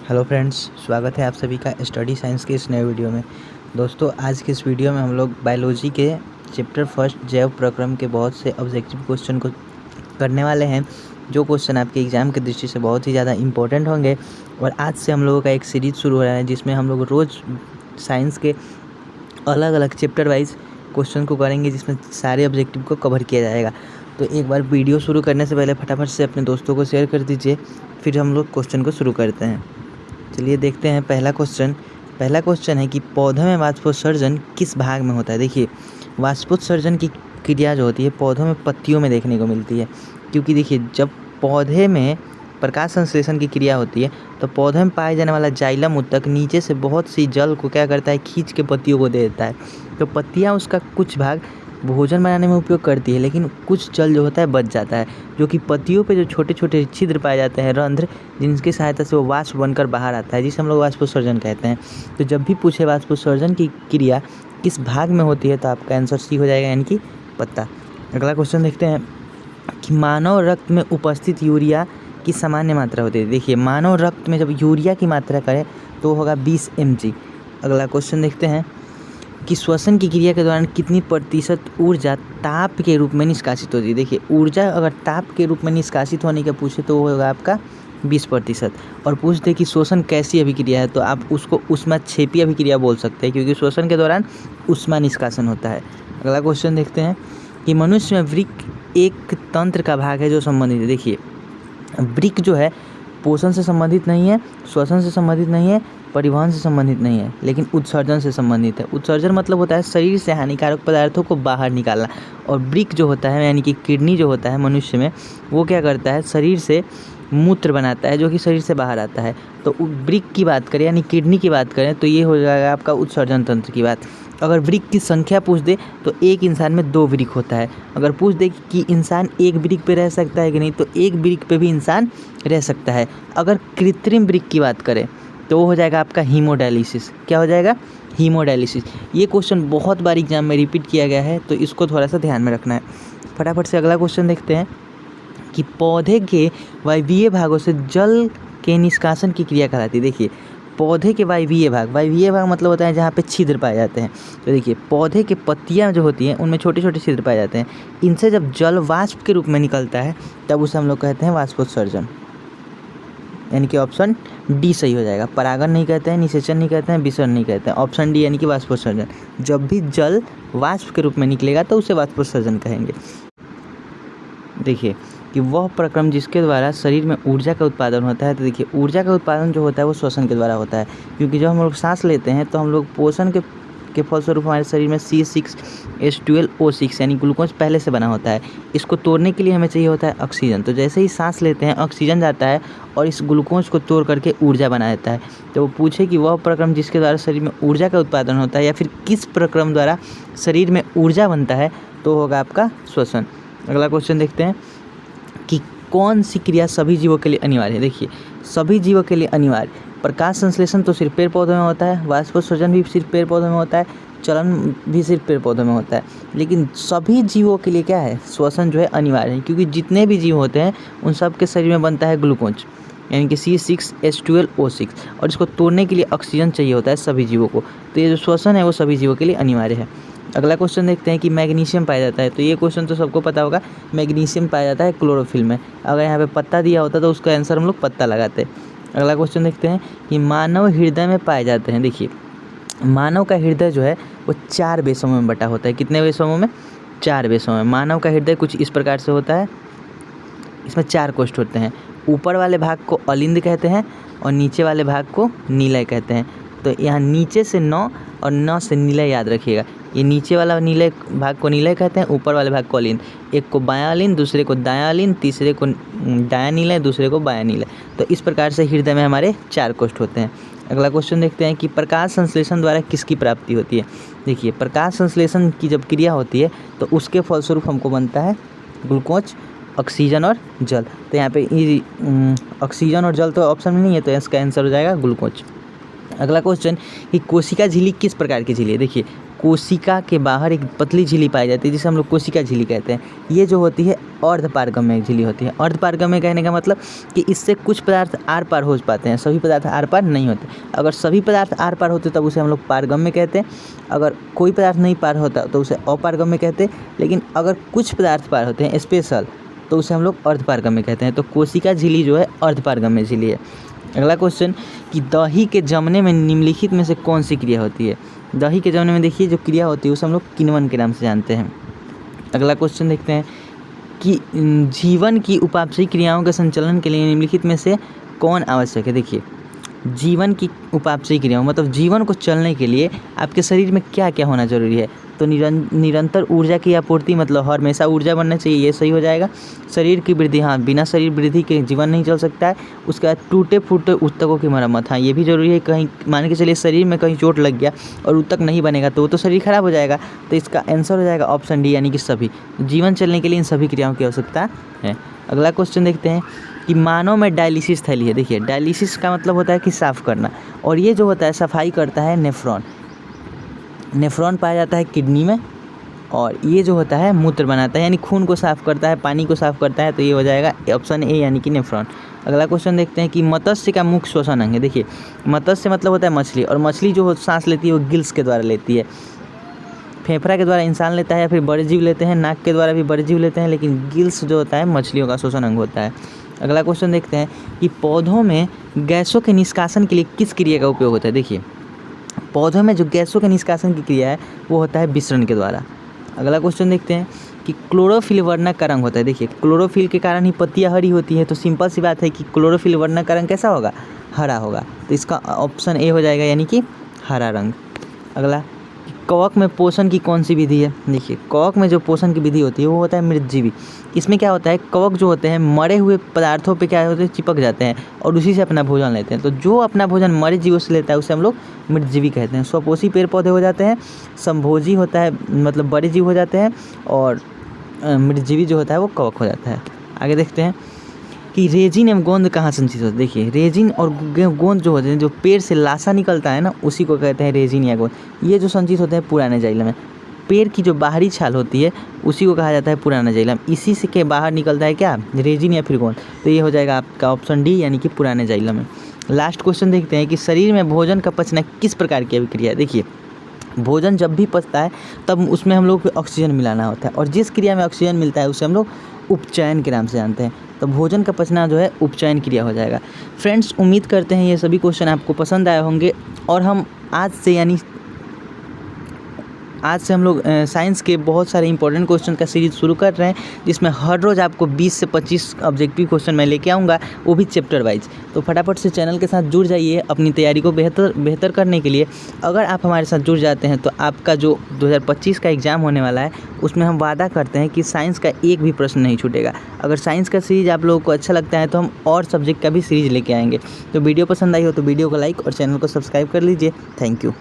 Hello friends, स्वागत है आप सभी का स्टडी साइंस के इस नए वीडियो में। दोस्तों, आज के इस वीडियो में हम लोग बायोलॉजी के चैप्टर फर्स्ट जैव प्रक्रम के बहुत से ऑब्जेक्टिव क्वेश्चन को करने वाले हैं, जो क्वेश्चन आपके एग्ज़ाम की दृष्टि से बहुत ही ज़्यादा इंपॉर्टेंट होंगे। और आज से हम लोगों का एक सीरीज़ शुरू हो रहा है जिसमें हम लोग रोज़ साइंस के अलग अलग चैप्टर वाइज क्वेश्चन को करेंगे, जिसमें सारे ऑब्जेक्टिव को कवर किया जाएगा। तो एक बार वीडियो शुरू करने से पहले फटाफट से अपने दोस्तों को शेयर कर दीजिए, फिर हम लोग क्वेश्चन को शुरू करते हैं। चलिए देखते हैं पहला क्वेश्चन है कि पौधों में वाष्पोत्सर्जन किस भाग में होता है। देखिए, वाष्पोत्सर्जन की क्रिया जो होती है पौधों में पत्तियों में देखने को मिलती है, क्योंकि देखिए जब पौधे में प्रकाश संश्लेषण की क्रिया होती है तो पौधे में पाए जाने वाला जाइलम ऊतक नीचे से बहुत सी जल को क्या करता है, खींच के पत्तियों को दे देता है। तो पत्तियाँ उसका कुछ भाग भोजन बनाने में उपयोग करती है, लेकिन कुछ जल जो होता है बच जाता है, जो कि पत्तियों पे जो छोटे छोटे छिद्र पाए जाते हैं, रंध्र, जिनकी सहायता से वो वाष्प बनकर बाहर आता है, जिसे हम लोग वाष्पोत्सर्जन कहते हैं। तो जब भी पूछे वाष्पोत्सर्जन की क्रिया किस भाग में होती है तो आपका आंसर सी हो जाएगा, यानी कि पत्ता। अगला क्वेश्चन देखते हैं कि मानव रक्त में उपस्थित यूरिया की सामान्य मात्रा होती है। देखिए, मानव रक्त में जब यूरिया की मात्रा करें तो होगा 20 mg। अगला क्वेश्चन देखते हैं कि श्वसन की क्रिया के दौरान कितनी प्रतिशत ऊर्जा ताप के रूप में निष्कासित होती है। देखिए, ऊर्जा अगर ताप के रूप में निष्कासित होने का पूछे तो वो होगा आपका 20%। और पूछते कि श्वसन कैसी अभिक्रिया है तो आप उसको ऊष्माक्षेपी अभिक्रिया बोल सकते हैं, क्योंकि श्वसन के दौरान ऊष्मा निष्कासन होता है। अगला क्वेश्चन देखते हैं कि मनुष्य में वृक्क एक तंत्र का भाग है जो संबंधित है। देखिए, वृक्क जो है पोषण से संबंधित नहीं है, श्वसन से संबंधित नहीं है, परिवहन से संबंधित नहीं है, लेकिन उत्सर्जन से संबंधित है। उत्सर्जन मतलब होता है शरीर से हानिकारक पदार्थों को बाहर निकालना। और वृक्क जो होता है, यानी कि किडनी जो होता है मनुष्य में, वो क्या करता है, शरीर से मूत्र बनाता है, जो कि शरीर से बाहर आता है। तो वृक्क की बात करें, यानी किडनी की बात करें, तो ये हो जाएगा आपका उत्सर्जन तंत्र की बात। अगर वृक्क की संख्या पूछ दे तो एक इंसान में 2 वृक्क होता है। अगर पूछ दे कि इंसान एक वृक्क पे रह सकता है कि नहीं, तो एक वृक्क पे भी इंसान रह सकता है। अगर कृत्रिम वृक्क की बात करें तो वो हो जाएगा आपका हीमोडायलिसिस। क्या हो जाएगा? हीमोडायलिसिस। ये क्वेश्चन बहुत बार एग्जाम में रिपीट किया गया है, तो इसको थोड़ा सा ध्यान में रखना है। फटाफट से अगला क्वेश्चन देखते हैं कि पौधे के वायवीय भागों से जल के निष्कासन की क्रिया कहलाती है। देखिए, पौधे के वायवीय भाग मतलब होता है जहाँ पे छिद्र पाए जाते हैं। तो देखिए, पौधे के पत्तियाँ जो होती हैं उनमें छोटे छोटे छिद्र पाए जाते हैं। इनसे जब जल वाष्प के रूप में निकलता है तब उसे हम लोग कहते हैं वाष्पोत्सर्जन, यानी कि ऑप्शन डी सही हो जाएगा। परागण नहीं कहते हैं, निषेचन नहीं कहते हैं, विसर्जन नहीं कहते हैं, ऑप्शन डी यानी कि वाष्पोत्सर्जन। जब भी जल वाष्प के रूप में निकलेगा तो उसे वाष्पोत्सर्जन कहेंगे। देखिए कि वह प्रक्रम जिसके द्वारा शरीर में ऊर्जा का उत्पादन होता है। तो देखिए, ऊर्जा का उत्पादन जो होता है वो श्वसन के द्वारा होता है, क्योंकि जब हम लोग सांस लेते हैं तो हम लोग पोषण के फलस्वरूप हमारे शरीर में C6H12O6 यानी ग्लूकोज पहले से बना होता है। इसको तोड़ने के लिए हमें चाहिए होता है ऑक्सीजन। तो जैसे ही सांस लेते हैं ऑक्सीजन जाता है और इस ग्लूकोज को तोड़ करके ऊर्जा बना देता है। तो वो पूछे कि वह प्रक्रम जिसके द्वारा शरीर में ऊर्जा का उत्पादन होता है, या फिर किस प्रक्रम द्वारा शरीर में ऊर्जा बनता है, तो होगा आपका श्वसन। अगला क्वेश्चन देखते हैं कि कौन सी क्रिया सभी जीवों के लिए अनिवार्य है। देखिए, सभी जीवों के लिए अनिवार्य प्रकाश संश्लेषण तो सिर्फ पेड़ पौधों में होता है, वाष्पोत्सर्जन भी सिर्फ पेड़ पौधों में होता है, चलन भी सिर्फ पेड़ पौधों में होता है, लेकिन सभी जीवों के लिए क्या है, श्वसन जो है अनिवार्य है। क्योंकि जितने भी जीव होते हैं उन सब के शरीर में बनता है ग्लूकोज, यानी कि C6H12O6, और इसको तोड़ने के लिए ऑक्सीजन चाहिए होता है सभी जीवों को। तो ये जो श्वसन है वो सभी जीवों के लिए अनिवार्य है। अगला क्वेश्चन देखते हैं कि मैग्नीशियम पाया जाता है। तो ये क्वेश्चन तो सबको पता होगा, मैग्नीशियम पाया जाता है क्लोरोफिल में। अगर यहाँ पे पत्ता दिया होता तो उसका आंसर हम लोग पत्ता लगाते। अगला क्वेश्चन देखते हैं कि मानव हृदय में पाए जाते हैं। देखिए, मानव का हृदय जो है वो 4 बेसों में बटा होता है। कितने बेसों में? 4 बेसों में। मानव का हृदय कुछ इस प्रकार से होता है, इसमें 4 कोष्ठ होते हैं। ऊपर वाले भाग को अलिंद कहते हैं और नीचे वाले भाग को नीलय कहते हैं। तो यहाँ नीचे से 9 और 9 से नीलय याद रखिएगा। ये नीचे वाला नीलय भाग को नीलय कहते हैं, ऊपर वाले भाग को अलिंद। एक को बायां अलिंद, दूसरे को दायां अलिंद, तीसरे को दायां नीलय, दूसरे को बायां नीलय। तो इस प्रकार से हृदय में हमारे 4 कोष्ठ होते हैं। अगला क्वेश्चन देखते हैं कि प्रकाश संश्लेषण द्वारा किसकी प्राप्ति होती है। देखिए, प्रकाश संश्लेषण की जब क्रिया होती है तो उसके फलस्वरूप हमको बनता है ग्लूकोज, ऑक्सीजन और जल। तो यहाँ पे ऑक्सीजन और जल तो ऑप्शन में नहीं है, तो इसका आंसर हो जाएगा ग्लूकोज। अगला क्वेश्चन कि कोशिका झिल्ली किस प्रकार की झिल्ली है। देखिए, कोशिका के बाहर एक पतली झिल्ली पाई जाती है जिसे हम लोग कोशिका झिल्ली कहते हैं। ये जो होती है अर्धपारगम्य झिल्ली होती है। अर्धपारगम्य कहने का मतलब कि इससे कुछ पदार्थ आर पार हो पाते हैं, सभी पदार्थ आर पार नहीं होते। अगर सभी पदार्थ आर पार होते तब उसे हम लोग पारगम्य कहते हैं, अगर कोई पदार्थ नहीं पार होता तो उसे अपारगम्य कहते हैं। लेकिन अगर कुछ पदार्थ पार होते हैं स्पेशल तो उसे हम लोग अर्धपारगम्य कहते हैं। तो कोशिका झिल्ली जो है अर्धपारगम्य झिल्ली है। अगला क्वेश्चन कि दही के जमने में निम्नलिखित में से कौन सी क्रिया होती है। दही के जमने में देखिए जो क्रिया होती है उसे हम लोग किण्वन के नाम से जानते हैं। अगला क्वेश्चन देखते हैं कि जीवन की उपापचयी क्रियाओं के संचालन के लिए निम्नलिखित में से कौन आवश्यक है। देखिए जीवन की उपापचयी क्रियाओं मतलब जीवन को चलने के लिए आपके शरीर में क्या क्या होना जरूरी है। तो निरंतर ऊर्जा की आपूर्ति मतलब हमेशा ऊर्जा बनना चाहिए, ये सही हो जाएगा। शरीर की वृद्धि, हाँ बिना शरीर वृद्धि के जीवन नहीं चल सकता है। उसके बाद टूटे फूटे ऊतकों की मरम्मत, हाँ ये भी जरूरी है। कहीं मान के चलिए शरीर में कहीं चोट लग गया और ऊतक नहीं बनेगा तो वो तो शरीर खराब हो जाएगा। तो इसका आंसर हो जाएगा ऑप्शन डी यानी कि सभी। जीवन चलने के लिए इन सभी क्रियाओं की आवश्यकता है। अगला क्वेश्चन देखते हैं कि मानव में डायलिसिस थैली है। देखिए डायलिसिस का मतलब होता है कि साफ़ करना, और ये जो होता है सफाई करता है नेफ्रॉन। नेफ्रॉन पाया जाता है किडनी में, और ये जो होता है मूत्र बनाता है यानी खून को साफ़ करता है, पानी को साफ़ करता है। तो ये हो जाएगा ऑप्शन ए यानी कि नेफ्रॉन। अगला क्वेश्चन देखते हैं कि मत्स्य का मुख्य श्वसन अंग है। देखिए मत्स्य मतलब होता है मछली, और मछली जो सांस लेती है वो गिल्स के द्वारा लेती है। फेफड़ा के द्वारा इंसान लेता है या फिर बड़े जीव लेते हैं, नाक के द्वारा भी बड़े जीव लेते हैं, लेकिन गिल्स जो होता है मछलियों का श्वसन अंग होता है। अगला क्वेश्चन देखते हैं कि पौधों में गैसों के निष्कासन के लिए किस क्रिया का उपयोग होता है। देखिए पौधों में जो गैसों के निष्कासन की क्रिया है वो होता है विसरण के द्वारा। अगला क्वेश्चन देखते हैं कि क्लोरोफिल वर्णक का रंग होता है। देखिए क्लोरोफिल के कारण ही पत्तियां हरी होती है, तो सिंपल सी बात है कि क्लोरोफिल वर्णक का रंग कैसा होगा, हरा होगा। तो इसका ऑप्शन ए हो जाएगा यानी कि हरा रंग। अगला कवक में पोषण की कौन सी विधि है। देखिए कवक में जो पोषण की विधि होती है वो होता है मृतजीवी। इसमें क्या होता है कवक जो होते हैं मरे हुए पदार्थों पे क्या होते हैं चिपक जाते हैं और उसी से अपना भोजन लेते हैं। तो जो अपना भोजन मरे जीवों से लेता है उसे हम लोग मृतजीवी कहते हैं। स्वपोषी पेड़ पौधे हो जाते हैं, संभोजी होता है मतलब बड़े जीव हो जाते हैं, और मृतजीवी जो होता है वो कवक हो जाता है। आगे देखते हैं कि रेजिन एवं गोंद कहाँ संचित होते हैं। देखिए रेजिन और गोंद जो होते हैं, जो पेड़ से लाशा निकलता है ना उसी को कहते हैं रेजिन या गोंद। ये जो संचित होते हैं पुराने जाइलम में। पेड़ की जो बाहरी छाल होती है उसी को कहा जाता है पुराना जाइलम। इसी से के बाहर निकलता है क्या, रेजिन या फिर गोंद। तो ये हो जाएगा आपका ऑप्शन डी यानी कि पुराने जाइलम में। लास्ट क्वेश्चन देखते हैं कि शरीर में भोजन का पचना किस प्रकार की अभिक्रिया है। देखिए भोजन जब भी पचता है तब उसमें हम लोग को ऑक्सीजन मिलाना होता है, और जिस क्रिया में ऑक्सीजन मिलता है उसे हम लोग उपचयन के नाम से जानते हैं। तो भोजन का पचना जो है उपचयन क्रिया हो जाएगा। फ्रेंड्स उम्मीद करते हैं ये सभी क्वेश्चन आपको पसंद आए होंगे, और हम आज से हम लोग साइंस के बहुत सारे इंपॉर्टेंट क्वेश्चन का सीरीज शुरू कर रहे हैं, जिसमें हर रोज़ आपको 20 से 25 ऑब्जेक्टिव क्वेश्चन मैं लेके आऊँगा, वो भी चैप्टर वाइज। तो फटाफट से चैनल के साथ जुड़ जाइए अपनी तैयारी को बेहतर करने के लिए। अगर आप हमारे साथ जुड़ जाते हैं तो आपका जो 2025 का एग्ज़ाम होने वाला है उसमें हम वादा करते हैं कि साइंस का एक भी प्रश्न नहीं छूटेगा। अगर साइंस का सीरीज आप लोगों को अच्छा लगता है तो हम और सब्जेक्ट का भी सीरीज लेके आएंगे। तो वीडियो पसंद आई हो तो वीडियो को लाइक और चैनल को सब्सक्राइब कर लीजिए। Thank you.